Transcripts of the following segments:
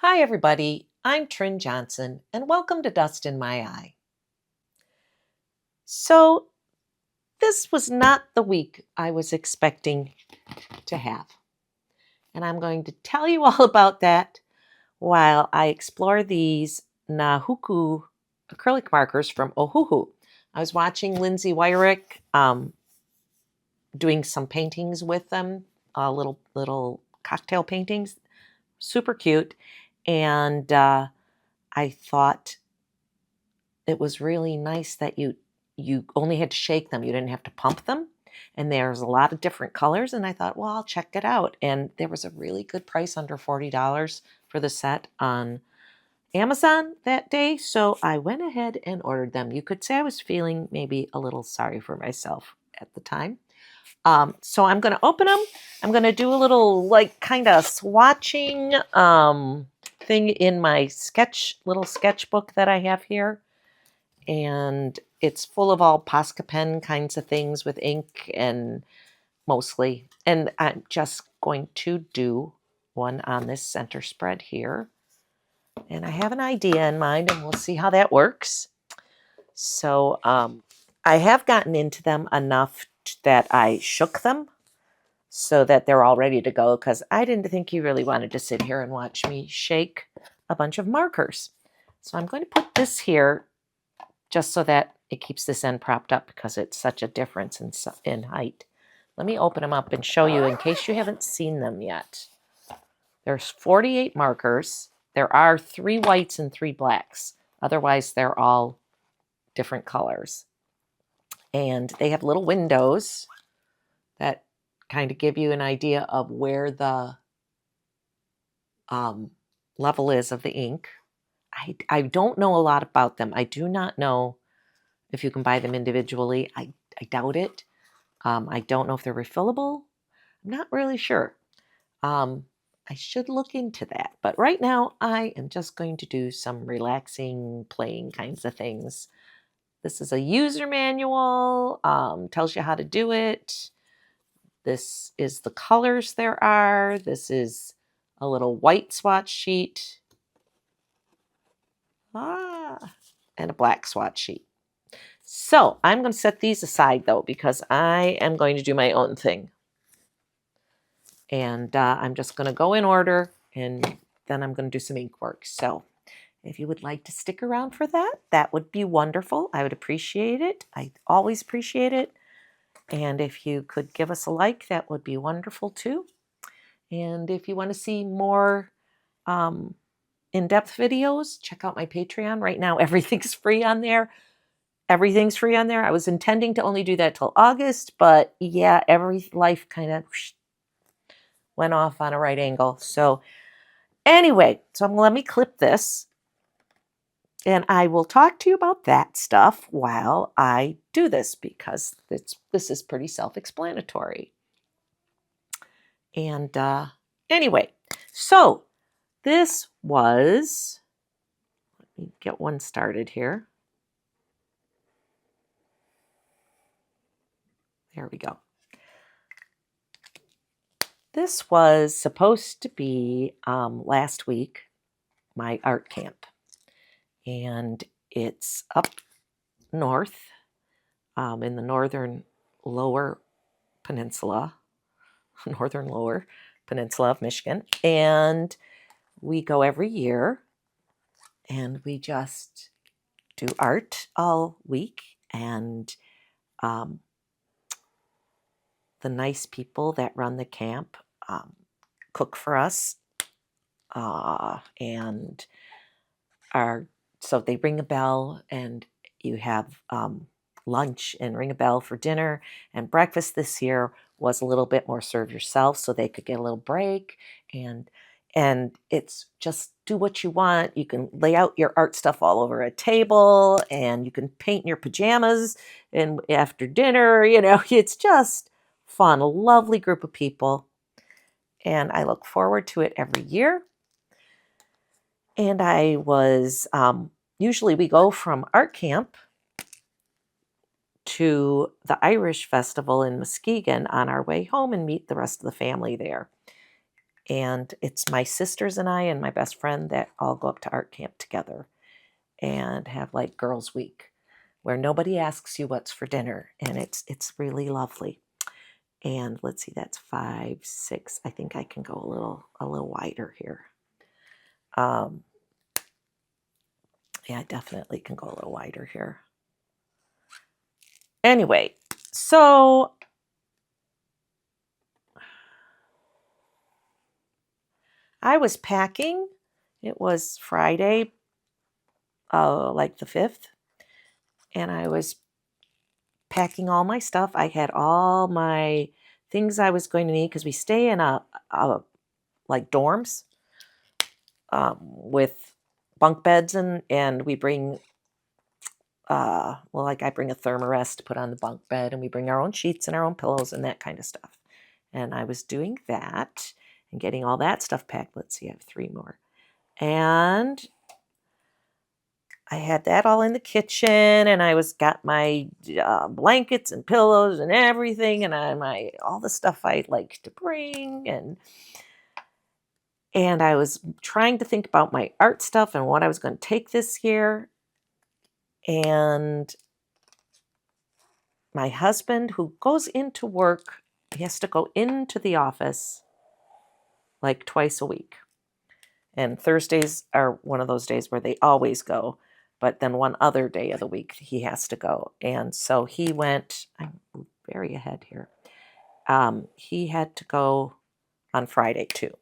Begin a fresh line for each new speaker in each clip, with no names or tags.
Hi, everybody. I'm Trin Johnson, and welcome to Dust in My Eye. So, this was not the week I was expecting to have, and I'm going to tell you all about that while I explore these Nahuku acrylic markers from Ohuhu. I was watching Lindsay Wyrick doing some paintings with them, little cocktail paintings, super cute, and I thought it was really nice that you only had to shake them. You didn't have to pump them. And there's a lot of different colors. And I thought, well, I'll check it out. And there was a really good price, under $40 for the set on Amazon that day. So I went ahead and ordered them. You could say I was feeling maybe a little sorry for myself at the time. So I'm going to open them. I'm going to do a little like kind of swatching thing in my little sketchbook that I have here, and it's full of all Posca pen kinds of things with ink and mostly. And I'm just going to do one on this center spread here. And I have an idea in mind, and we'll see how that works. So I have gotten into them enough that I shook them so that they're all ready to go, because I didn't think you really wanted to sit here and watch me shake a bunch of markers. So I'm going to put this here just so that it keeps this end propped up, because it's such a difference in height. Let me open them up and show you in case you haven't seen them yet. There's 48 markers. There are 3 whites and 3 blacks. Otherwise, they're all different colors. And they have little windows that kind of give you an idea of where the level is of the ink. I don't know a lot about them. I do not know if you can buy them individually. I doubt it. I don't know if they're refillable. I'm not really sure. I should look into that. But right now, I am just going to do some relaxing, playing kinds of things. This is a user manual, tells you how to do it. This is the colors there are. This is a little white swatch sheet. And a black swatch sheet. So I'm going to set these aside, though, because I am going to do my own thing. And I'm just going to go in order, and then I'm going to do some ink work. So if you would like to stick around for that, that would be wonderful. I would appreciate it. I always appreciate it. And if you could give us a like, that would be wonderful too. And if you want to see more in-depth videos, check out my Patreon. Right now, everything's free on there. Everything's free on there. I was intending to only do that till August, but yeah, every life kind of went off on a right angle. So anyway, so let me clip this, and I will talk to you about that stuff while I do this, because this is pretty self-explanatory. And anyway, so this was, let me get one started here. There we go. This was supposed to be last week, my art camp. And it's up north in the northern lower peninsula of Michigan. And we go every year, and we just do art all week. And the nice people that run the camp cook for us, and so they ring a bell, and you have lunch and ring a bell for dinner. And breakfast this year was a little bit more serve yourself, so they could get a little break. And it's just do what you want. You can lay out your art stuff all over a table, and you can paint in your pajamas and after dinner. It's just fun. A lovely group of people, and I look forward to it every year. And I was usually we go from art camp to the Irish festival in Muskegon on our way home and meet the rest of the family there. And it's my sisters and I and my best friend that all go up to art camp together and have like girls' week where nobody asks you what's for dinner, and it's really lovely. And let's see, that's 5, 6. I think I can go a little wider here. Yeah, I definitely can go a little wider here. Anyway, so I was packing. It was Friday, like the 5th, and I was packing all my stuff. I had all my things I was going to need because we stay in a like dorms with bunk beds, and we bring well, like I bring a thermarest to put on the bunk bed, and we bring our own sheets and our own pillows and that kind of stuff. And I was doing that and getting all that stuff packed. Let's see, I have 3 more. And I had that all in the kitchen, and I got my blankets and pillows and everything, and all the stuff I like to bring, and I was trying to think about my art stuff and what I was going to take this year. And my husband, who goes into work, he has to go into the office like twice a week. And Thursdays are one of those days where they always go. But then one other day of the week, he has to go. And so he went, I'm very ahead here. He had to go on Friday too.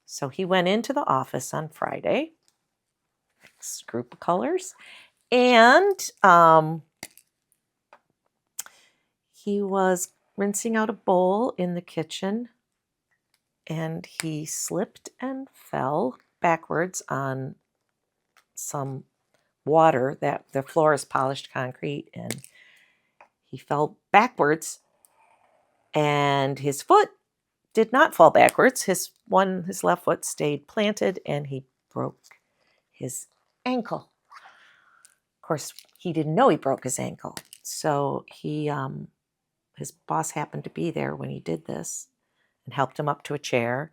So he went into the office on Friday, next group of colors, and he was rinsing out a bowl in the kitchen, and he slipped and fell backwards on some water. That the floor is polished concrete, and he fell backwards, and his foot did not fall backwards. His left foot stayed planted, and he broke his ankle. Of course, he didn't know he broke his ankle. So his boss happened to be there when he did this and helped him up to a chair.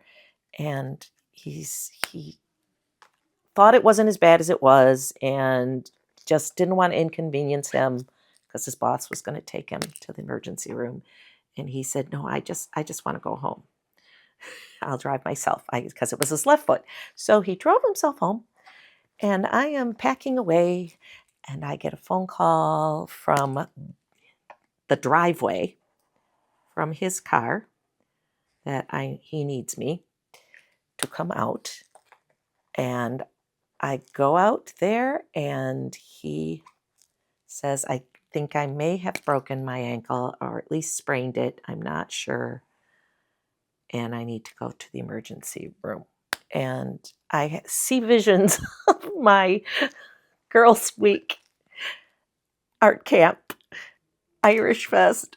And he thought it wasn't as bad as it was, and just didn't want to inconvenience him because his boss was going to take him to the emergency room. And he said, "No, I just want to go home. I'll drive myself," because it was his left foot. So he drove himself home, and I am packing away, and I get a phone call from the driveway from his car that he needs me to come out. And I go out there, and he says, "I think I may have broken my ankle, or at least sprained it. I'm not sure. And I need to go to the emergency room." And I see visions of my Girls' Week art camp, Irish Fest,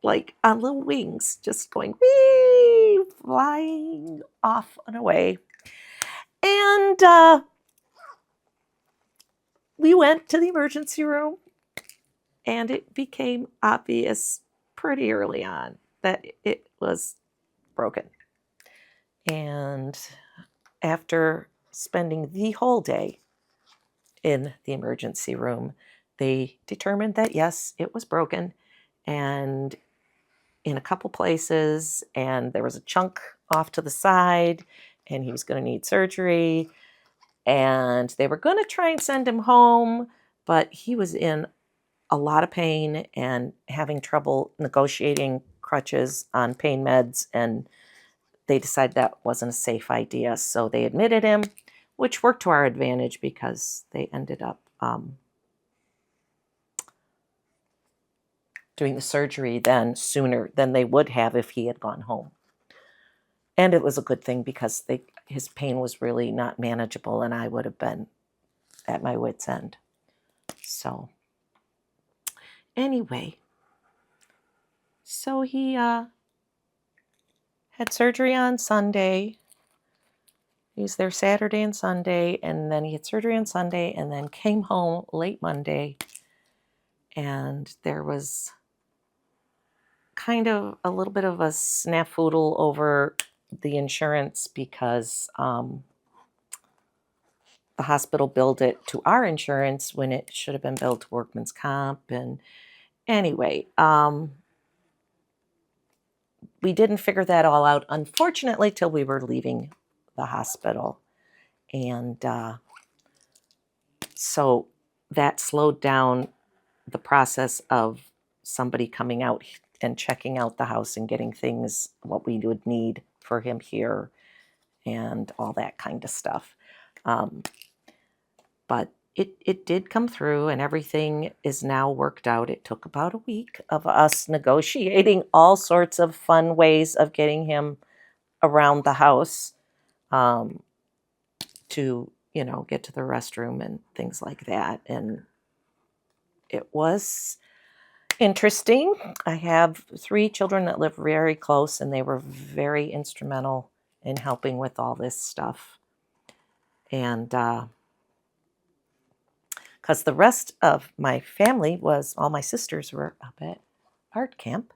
like on little wings, just going, whee, flying off and away. And we went to the emergency room, and it became obvious pretty early on that it was broken. And after spending the whole day in the emergency room, they determined that yes, it was broken, and in a couple places, and there was a chunk off to the side, and he was going to need surgery, and they were going to try and send him home, but he was in a lot of pain and having trouble negotiating crutches on pain meds, and they decided that wasn't a safe idea, so they admitted him, which worked to our advantage because they ended up doing the surgery then sooner than they would have if he had gone home. And it was a good thing because his pain was really not manageable, and I would have been at my wit's end. So anyway, so he had surgery on Sunday. He was there Saturday and Sunday, and then he had surgery on Sunday, and then came home late Monday. And there was kind of a little bit of a snafuddle over the insurance because the hospital billed it to our insurance when it should have been billed to workman's comp. And anyway, we didn't figure that all out, unfortunately, till we were leaving the hospital. And so that slowed down the process of somebody coming out and checking out the house and getting things, what we would need for him here and all that kind of stuff. But it did come through, and everything is now worked out. It took about a week of us negotiating all sorts of fun ways of getting him around the house to, get to the restroom and things like that. And it was interesting. I have 3 children that live very close, and they were very instrumental in helping with all this stuff. And because the rest of my family all my sisters were up at art camp.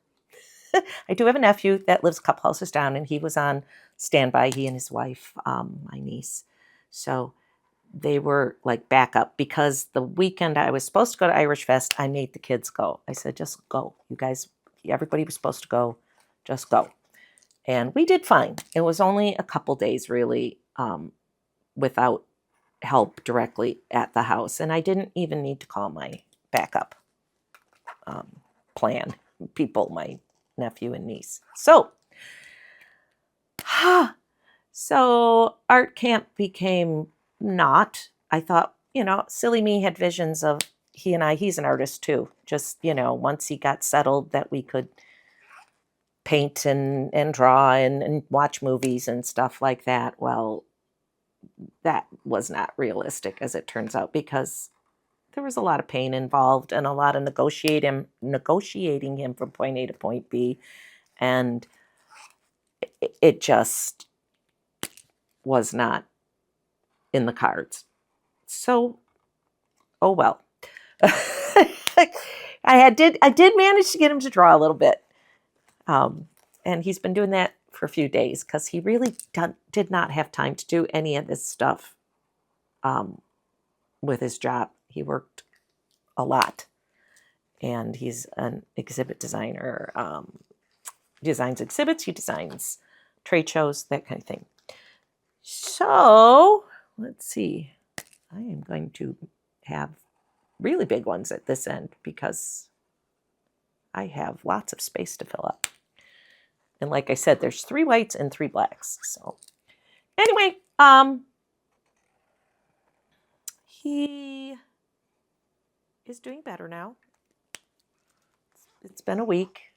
I do have a nephew that lives a couple houses down, and he was on standby, he and his wife, my niece. So they were like backup, because the weekend I was supposed to go to Irish Fest, I made the kids go. I said, just go. You guys, everybody was supposed to go, just go. And we did fine. It was only a couple days, really, without help directly at the house. And I didn't even need to call my backup plan people, my nephew and niece. So art camp became not. I thought, silly me had visions of he's an artist too. Just, once he got settled, that we could paint and draw and watch movies and stuff like that. Well, that was not realistic, as it turns out, because there was a lot of pain involved and a lot of negotiating him from point A to point B. And it just was not in the cards. So, oh well. I did manage to get him to draw a little bit. And he's been doing that for a few days, because he really did not have time to do any of this stuff with his job. He worked a lot, and he's an exhibit designer. Designs exhibits, he designs trade shows, that kind of thing. So let's see. I am going to have really big ones at this end, because I have lots of space to fill up. And like I said, there's 3 whites and 3 blacks. So anyway, he is doing better now. It's been a week.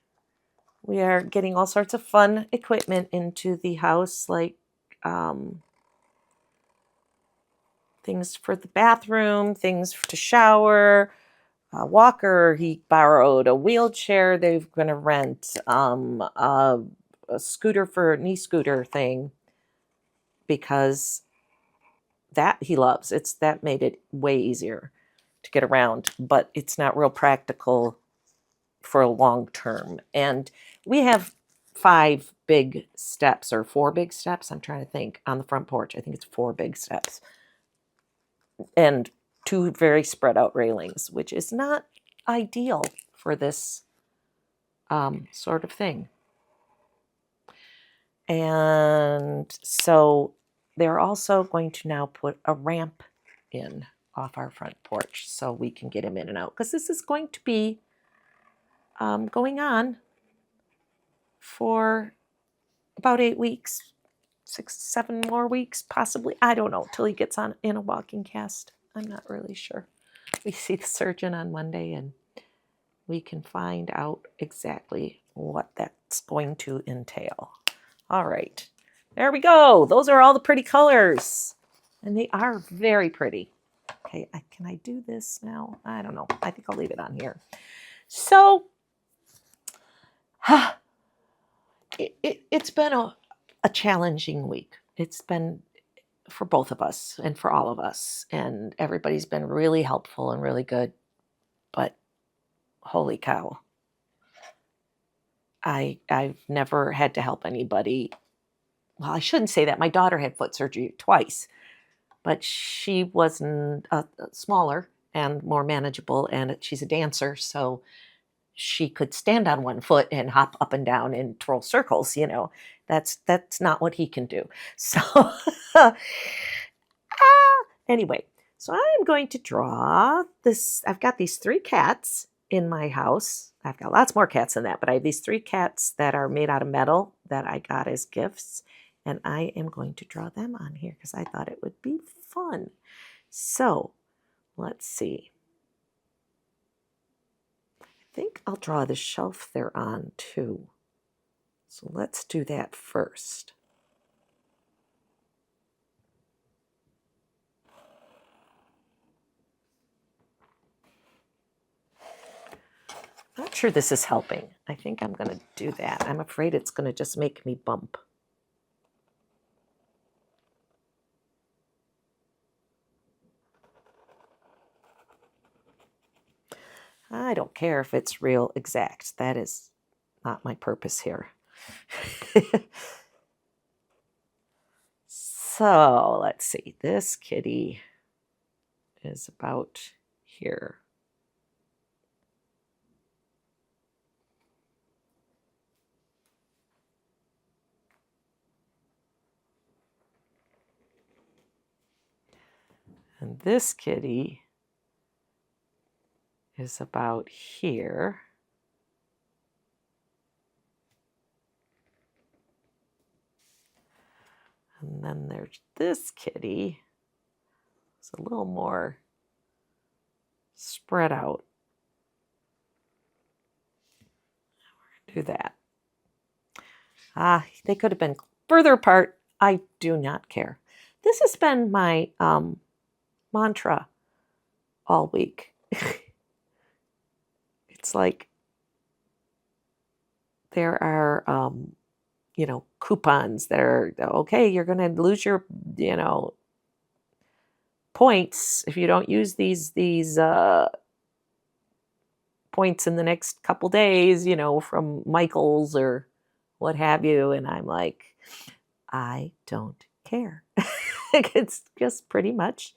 We are getting all sorts of fun equipment into the house, like things for the bathroom, things to shower, a walker. He borrowed a wheelchair they're going to rent, a scooter for knee scooter thing, because that he loves. That made it way easier to get around, but it's not real practical for a long term. And we have 5 big steps, or 4 big steps, I'm trying to think, on the front porch. I think it's 4 big steps. And 2 very spread out railings, which is not ideal for this sort of thing. And so they're also going to now put a ramp in off our front porch, so we can get him in and out, because this is going to be going on for about 8 weeks, 6, 7 more weeks, possibly. I don't know, till he gets on in a walking cast. I'm not really sure. We see the surgeon on Monday, and we can find out exactly what that's going to entail. All right, there we go. Those are all the pretty colors, and they are very pretty. Okay, can I do this now? I don't know. I think I'll leave it on here. So, it's been a challenging week. It's been for both of us and for all of us, and everybody's been really helpful and really good. But holy cow, I've never had to help anybody well, I shouldn't say that. My daughter had foot surgery twice, but she wasn't smaller and more manageable, and she's a dancer, so she could stand on one foot and hop up and down and twirl circles. That's not what he can do. So anyway, so I'm going to draw this. I've got these 3 cats in my house. I've got lots more cats than that, but I have these 3 cats that are made out of metal that I got as gifts. And I am going to draw them on here because I thought it would be fun. So let's see. I think I'll draw the shelf they're on too. So let's do that first. I'm not sure this is helping. I think I'm going to do that. I'm afraid it's going to just make me bump. I don't care if it's real exact. That is not my purpose here. So let's see. This kitty is about here. And this kitty is about here. And then there's this kitty. It's a little more spread out. We're going to do that. They could have been further apart. I do not care. This has been my mantra all week. It's like there are, coupons that are, okay, you're going to lose your, points if you don't use these points in the next couple days, from Michael's or what have you. And I'm like, I don't care. It's just pretty much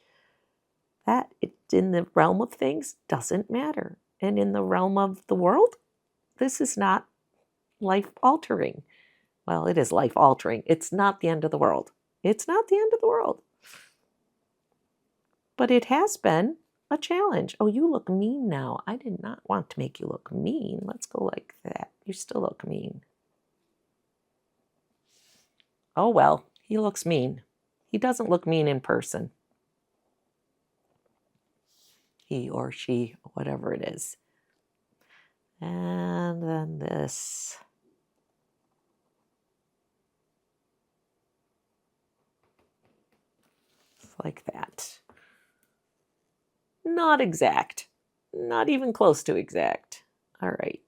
that. It, in the realm of things, doesn't matter. And in the realm of the world, this is not life-altering. Well, it is life-altering. It's not the end of the world. It's not the end of the world. But it has been a challenge. Oh, you look mean now. I did not want to make you look mean. Let's go like that. You still look mean. Oh, well, he looks mean. He doesn't look mean in person. He or she, whatever it is. And then this. Like that. Not exact. Not even close to exact. All right.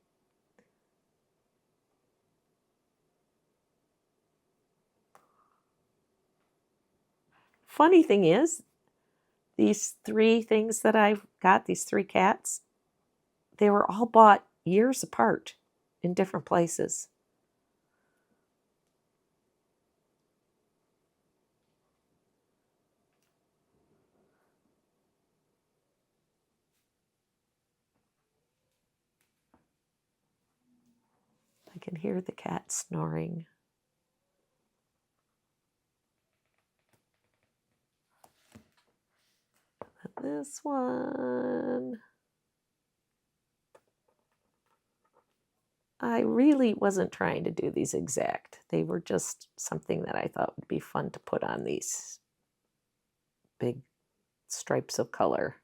Funny thing is, these 3 things that I've got, these 3 cats, they were all bought years apart in different places. I can hear the cat snoring. And this one, I really wasn't trying to do these exact. They were just something that I thought would be fun to put on these big stripes of color.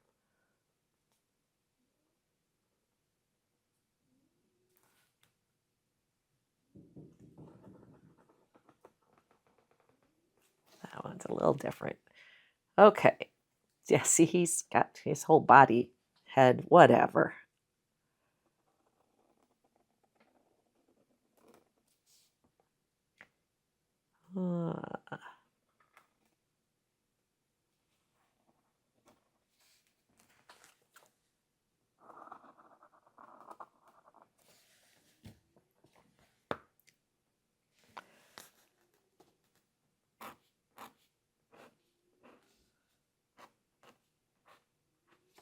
That one's a little different. Okay. Yeah, see, he's got his whole body, head, whatever.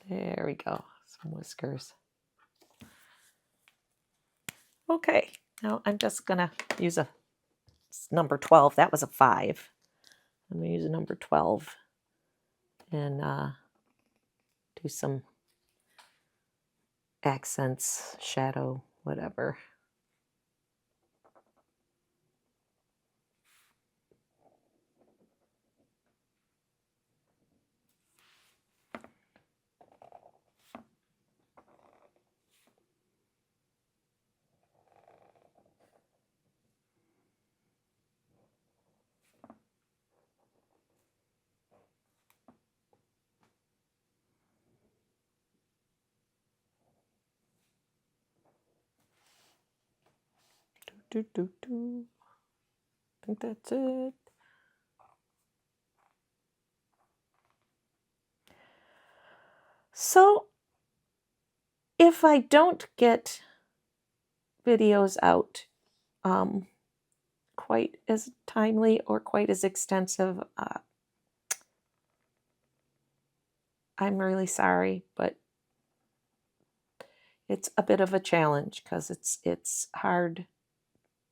There we go. Some whiskers. Okay, now I'm just going to use a number 12. That was a 5. I'm going to use a number 12 and do some accents, shadow, whatever. I think that's it. So if I don't get videos out quite as timely or quite as extensive, I'm really sorry, but it's a bit of a challenge because it's hard.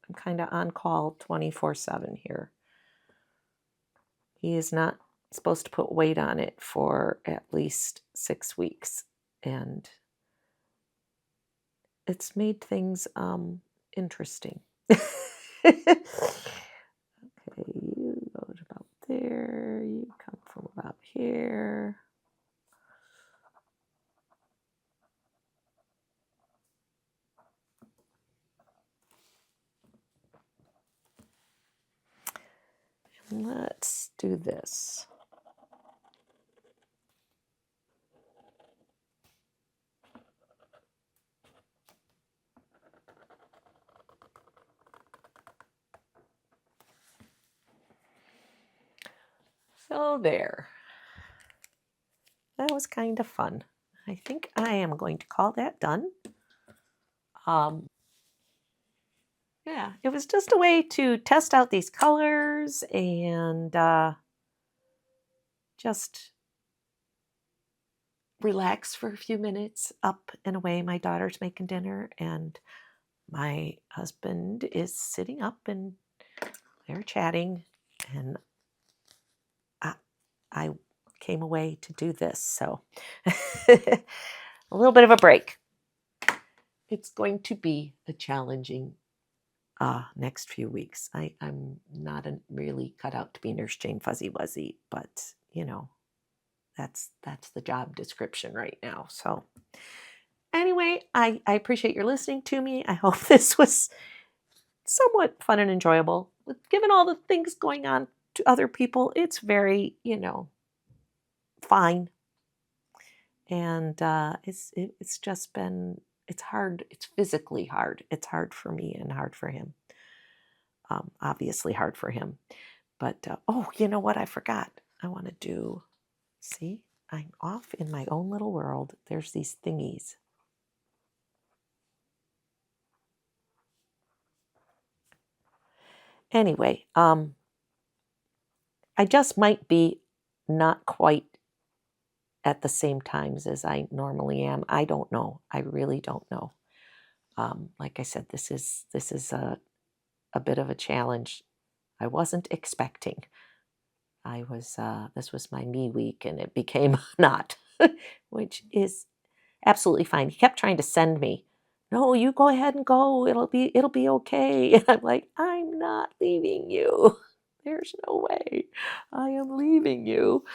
I'm kind of on call 24/7 here. He is not supposed to put weight on it for at least 6 weeks, and it's made things interesting. Okay, you go to about there, you come from about here. And let's do this. So there. That was kind of fun. I think I am going to call that done. Yeah, it was just a way to test out these colors and just relax for a few minutes. Up and away, my daughter's making dinner, and my husband is sitting up, and they're chatting, and I came away to do this. So a little bit of a break. It's going to be a challenging next few weeks. I'm not really cut out to be Nurse Jane Fuzzy Wuzzy, but you know, that's the job description right now. So anyway, I appreciate your listening to me. I hope this was somewhat fun and enjoyable. Given all the things going on to other people, it's very, fine. And it's just been, it's hard. It's physically hard. It's hard for me and hard for him. Obviously hard for him. But, oh, you know what? I forgot. I want to do, see, I'm off in my own little world. There's these thingies. Anyway, I just might be not quite at the same times as I normally am. I don't know. I really don't know. Like I said, this is a bit of a challenge. I wasn't expecting. This was my me week, and it became not, which is absolutely fine. He kept trying to send me, no, you go ahead and go. It'll be okay. And I'm like, I'm not leaving you. There's no way I am leaving you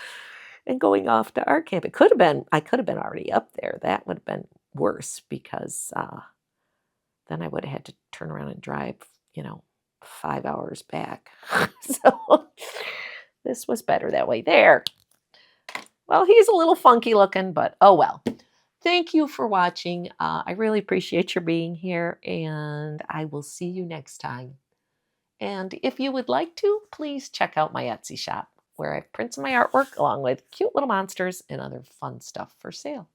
and going off to art camp. I could have been already up there. That would have been worse because then I would have had to turn around and drive, 5 hours back. So this was better that way. There. Well, he's a little funky looking, but oh well. Thank you for watching. I really appreciate your being here, and I will see you next time. And if you would like to, please check out my Etsy shop, where I've printed my artwork along with cute little monsters and other fun stuff for sale.